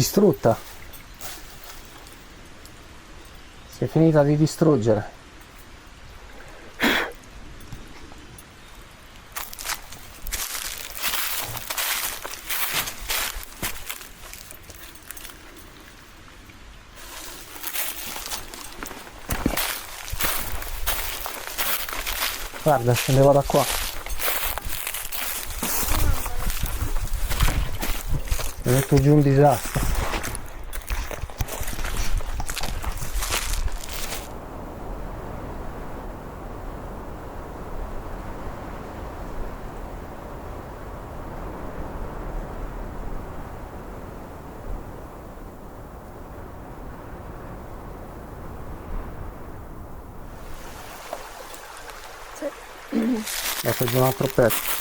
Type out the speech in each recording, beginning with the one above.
Distrutta. Si è finita di distruggere. Guarda, scendevo da qua. È venuto giù un disastro. Ho preso un altro pezzo.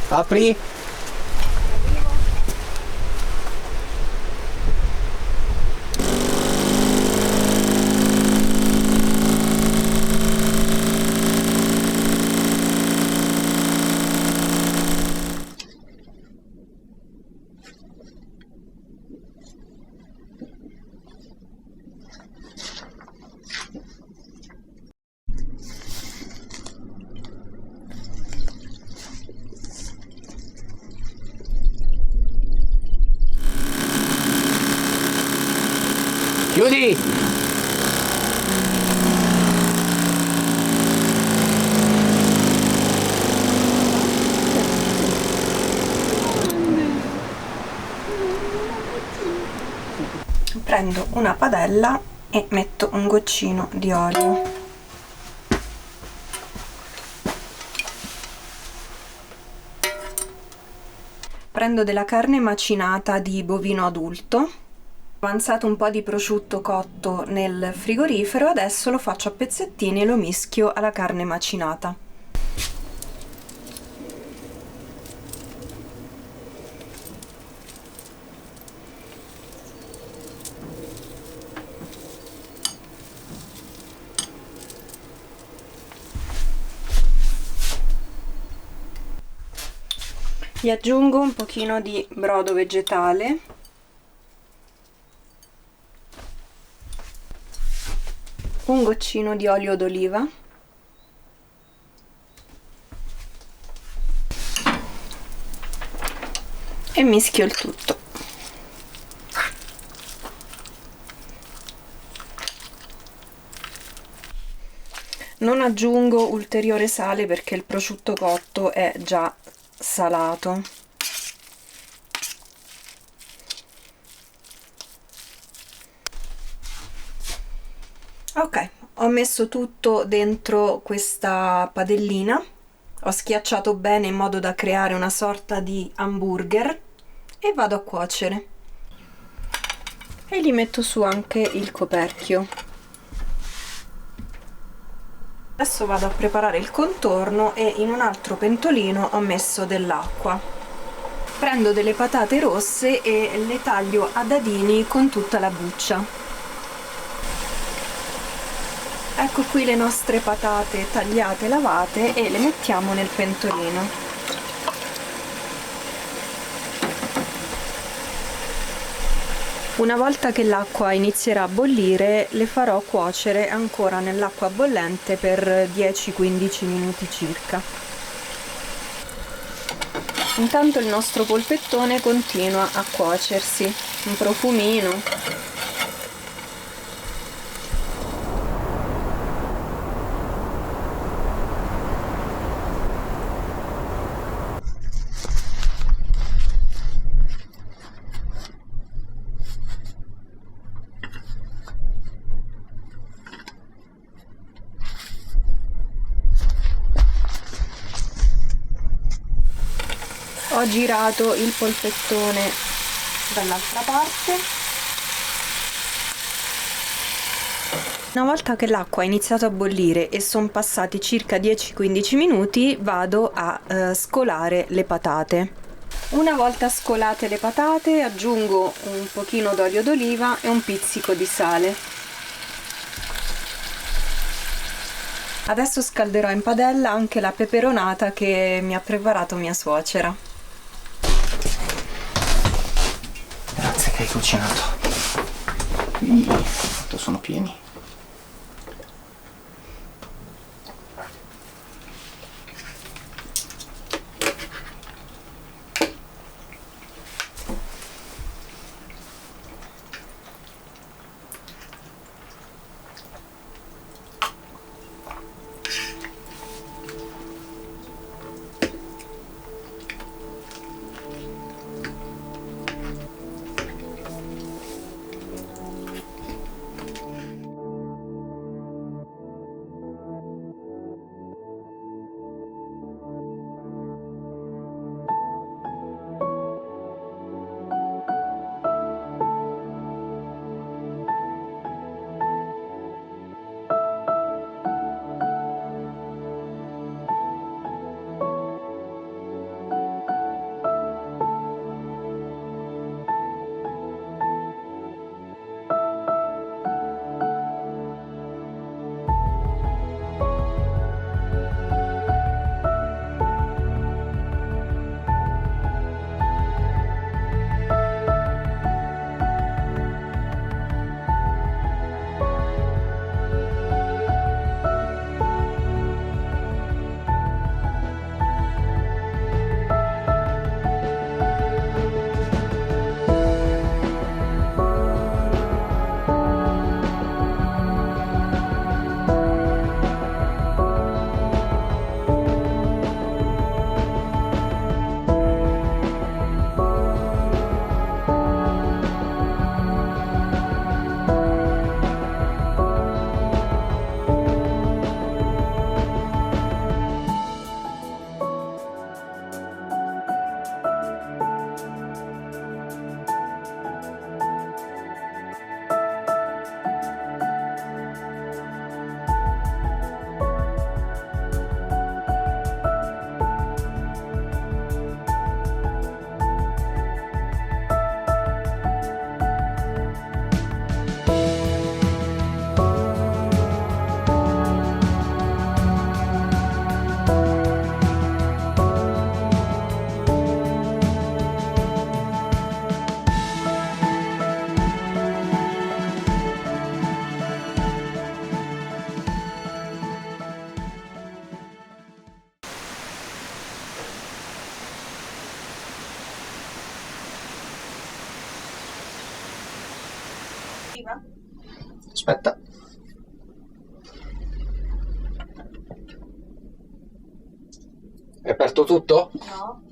Apri. Chiudi! Prendo una padella e metto un goccino di olio. Prendo della carne macinata di bovino adulto. Ho avanzato un po' di prosciutto cotto nel frigorifero, adesso lo faccio a pezzettini e lo mischio alla carne macinata. Gli aggiungo un pochino di brodo vegetale, un goccino di olio d'oliva e mischio il tutto. Non aggiungo ulteriore sale perché il prosciutto cotto è già salato. Ok, ho messo tutto dentro questa padellina, ho schiacciato bene in modo da creare una sorta di hamburger e vado a cuocere. E gli metto su anche il coperchio. Adesso vado a preparare il contorno e in un altro pentolino ho messo dell'acqua. Prendo delle patate rosse e le taglio a dadini con tutta la buccia. Ecco qui le nostre patate tagliate e lavate e le mettiamo nel pentolino. Una volta che l'acqua inizierà a bollire, le farò cuocere ancora nell'acqua bollente per 10-15 minuti circa. Intanto il nostro polpettone continua a cuocersi, un profumino. Ho girato il polpettone dall'altra parte. Una volta che l'acqua ha iniziato a bollire e sono passati circa 10-15 minuti, vado a scolare le patate. Una volta scolate le patate, aggiungo un pochino d'olio d'oliva e un pizzico di sale. Adesso scalderò in padella anche la peperonata che mi ha preparato mia suocera. che hai cucinato. Quanto sono pieni. Aspetta. Hai aperto tutto? No.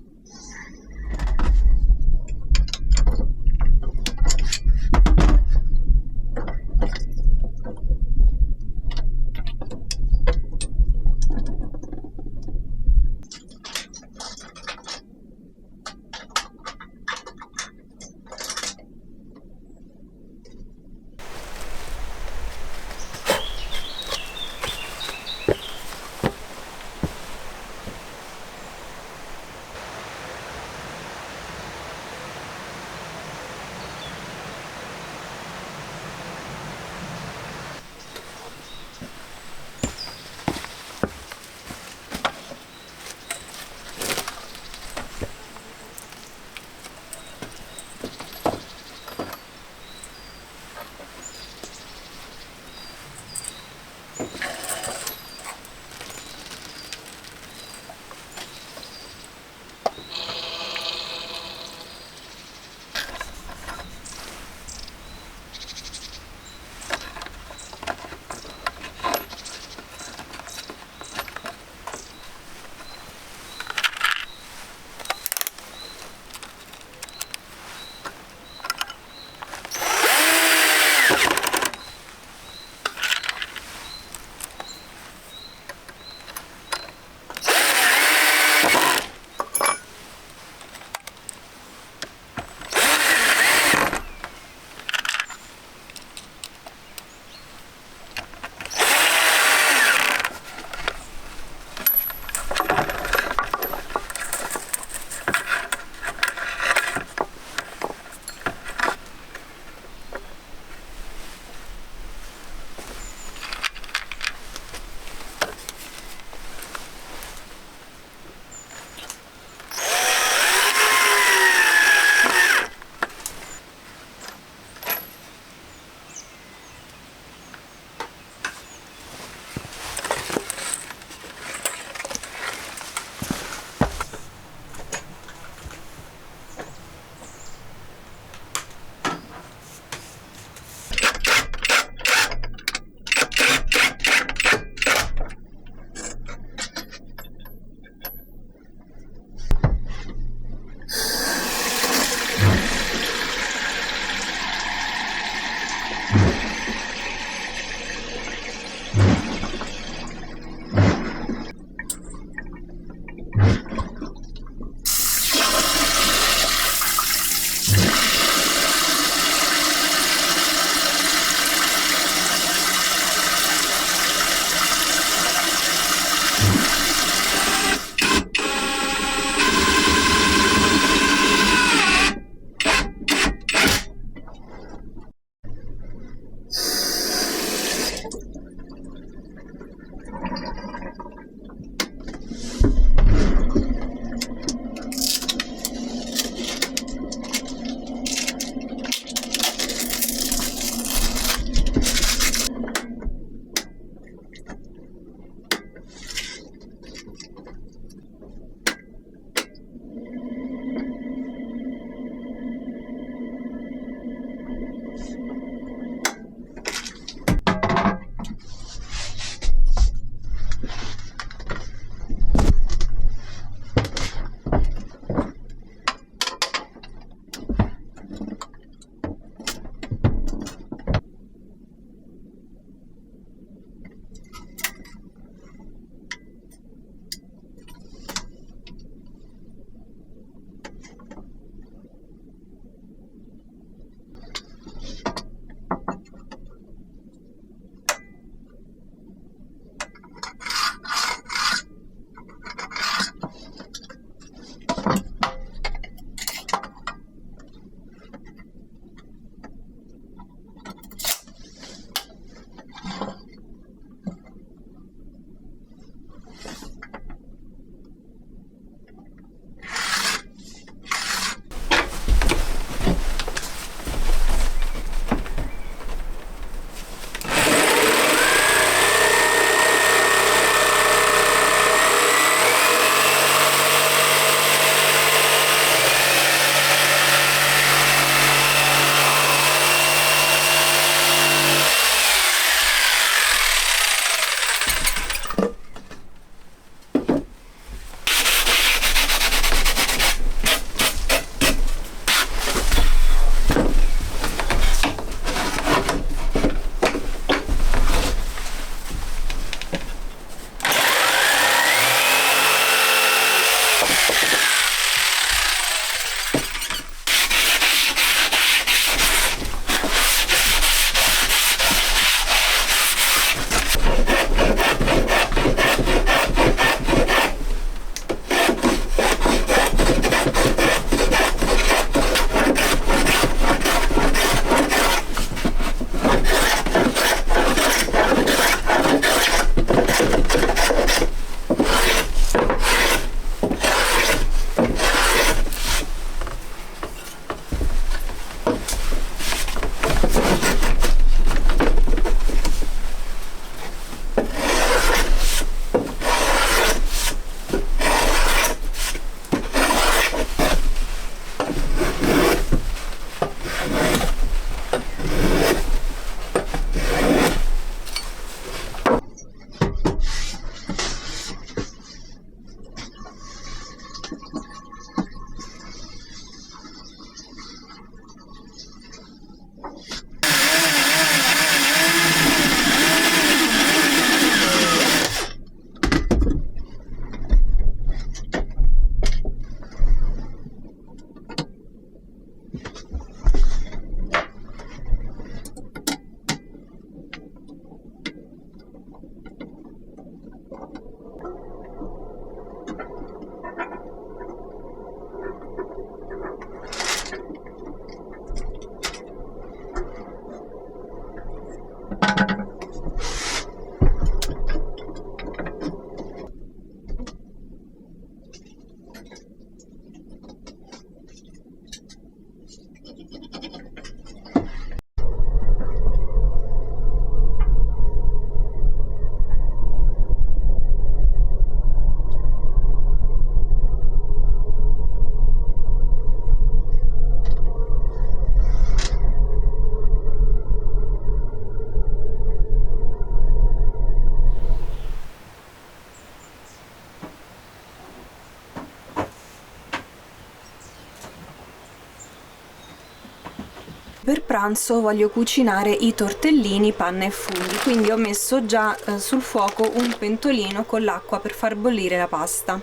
Per pranzo voglio cucinare i tortellini, panna e funghi, quindi ho messo già sul fuoco un pentolino con l'acqua per far bollire la pasta.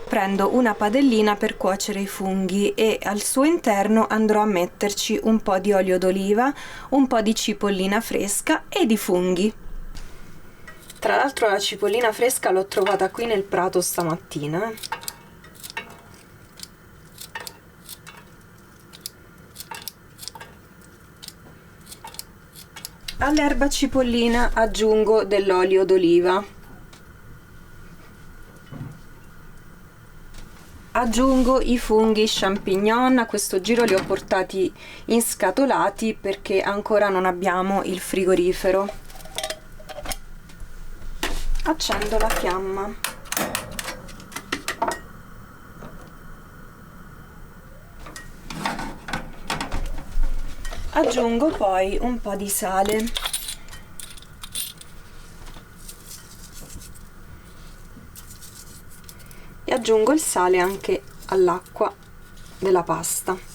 Prendo una padellina per cuocere i funghi e al suo interno andrò a metterci un po' di olio d'oliva, un po' di cipollina fresca e di funghi. Tra l'altro la cipollina fresca l'ho trovata qui nel prato stamattina. All'erba cipollina aggiungo dell'olio d'oliva. Aggiungo i funghi champignon, a questo giro li ho portati inscatolati perché ancora non abbiamo il frigorifero. Accendo la fiamma. Aggiungo poi un po' di sale. E aggiungo il sale anche all'acqua della pasta.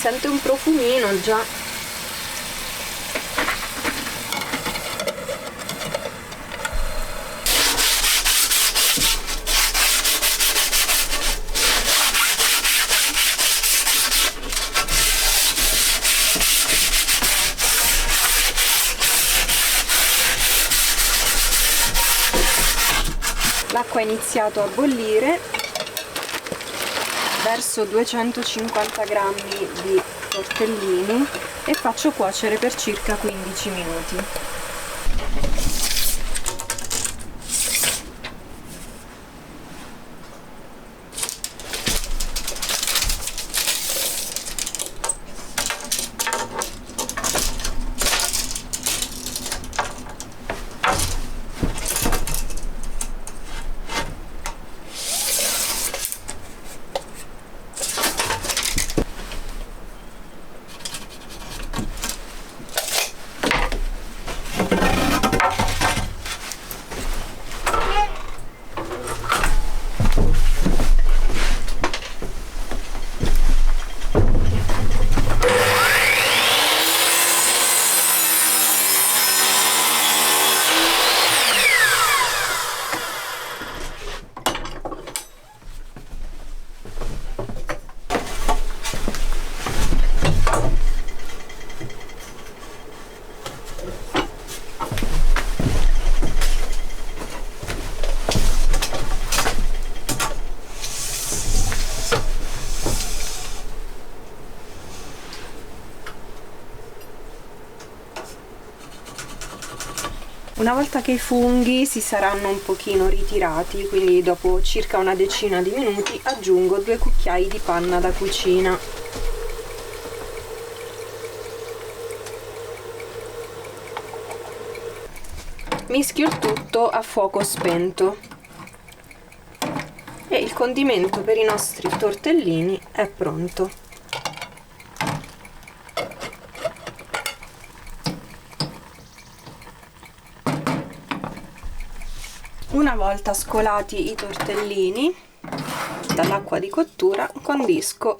Sente un profumino già. L'acqua ha iniziato a bollire. Verso 250 grammi di tortellini e faccio cuocere per circa 15 minuti. Una volta che i funghi si saranno un pochino ritirati, quindi dopo circa una decina di minuti, aggiungo 2 cucchiai di panna da cucina. Mischio il tutto a fuoco spento e il condimento per i nostri tortellini è pronto. Una volta scolati i tortellini dall'acqua di cottura, condisco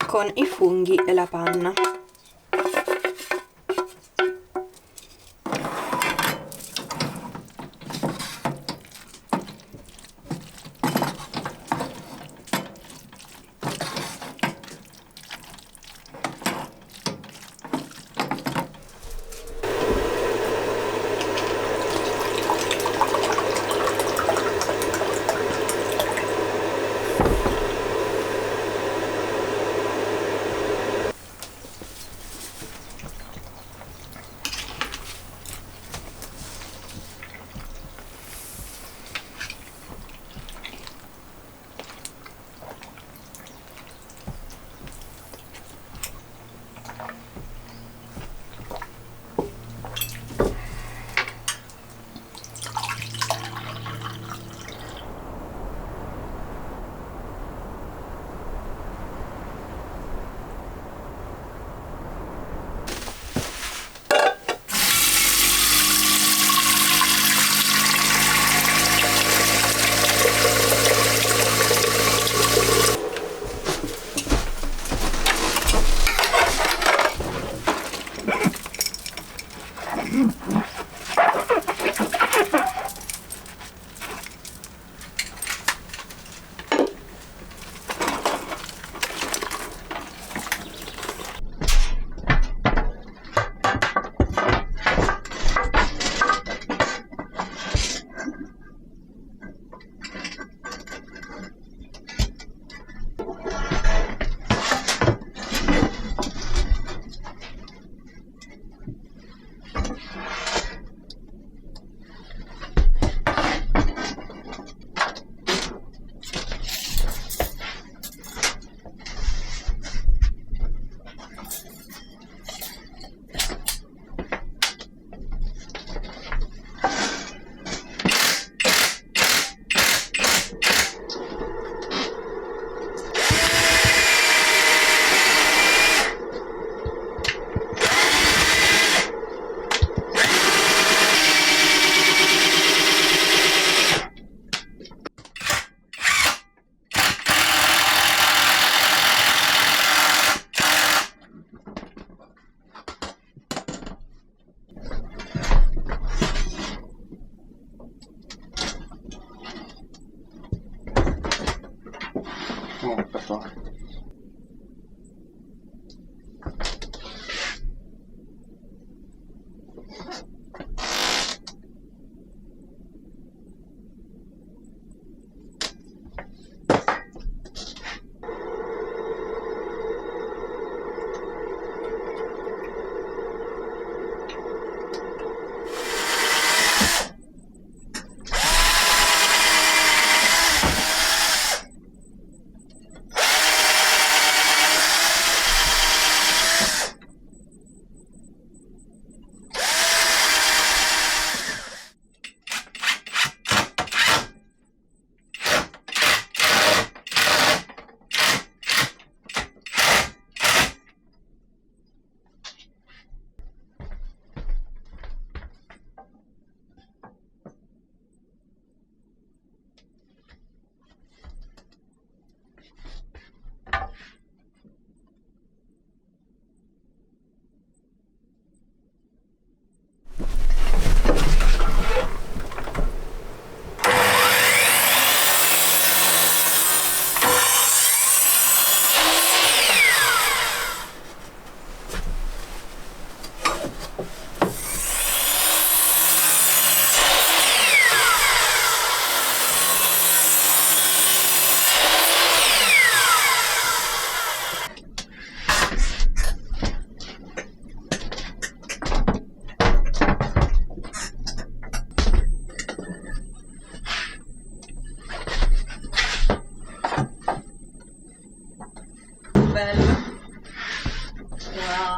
con i funghi e la panna.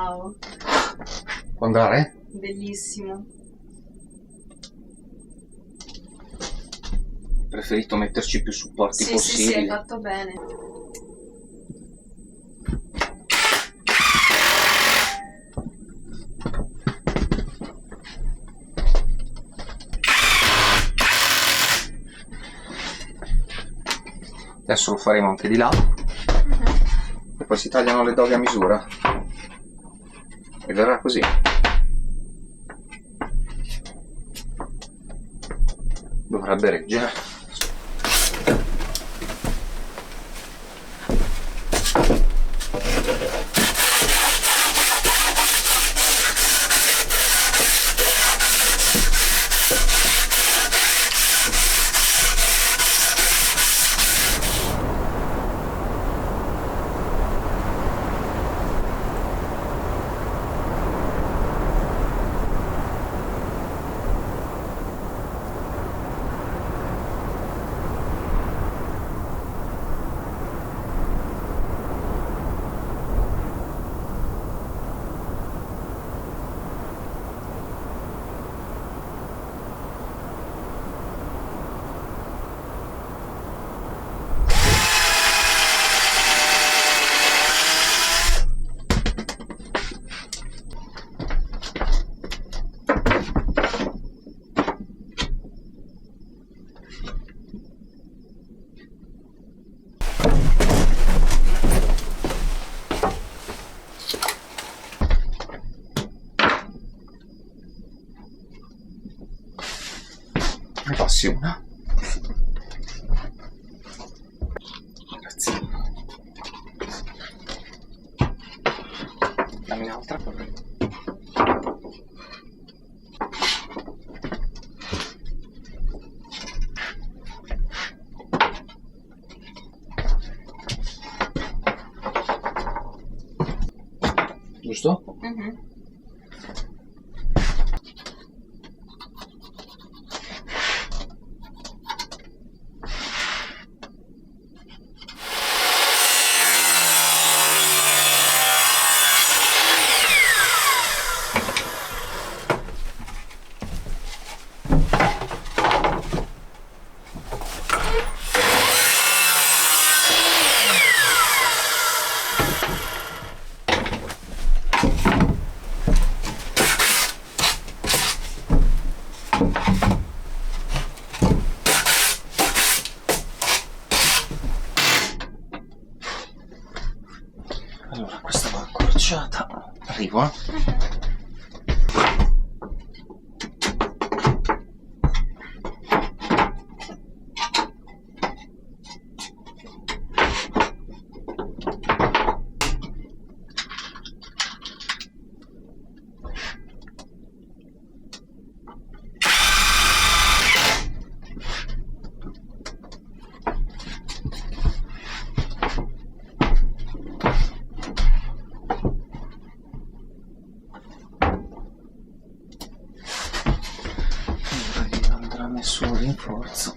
Wow, Può andare? bellissimo. Ho preferito metterci più supporti Sì, sì, sì, hai possibili. fatto bene. Adesso lo faremo anche di là. E poi si tagliano le doghe a misura. E verrà così. Dovrebbe reggere. Ne passi una. Grazie. Dammi un'altra. Giusto? Allora, questa va accorciata. Arrivo, Allora, andrà messo un rinforzo.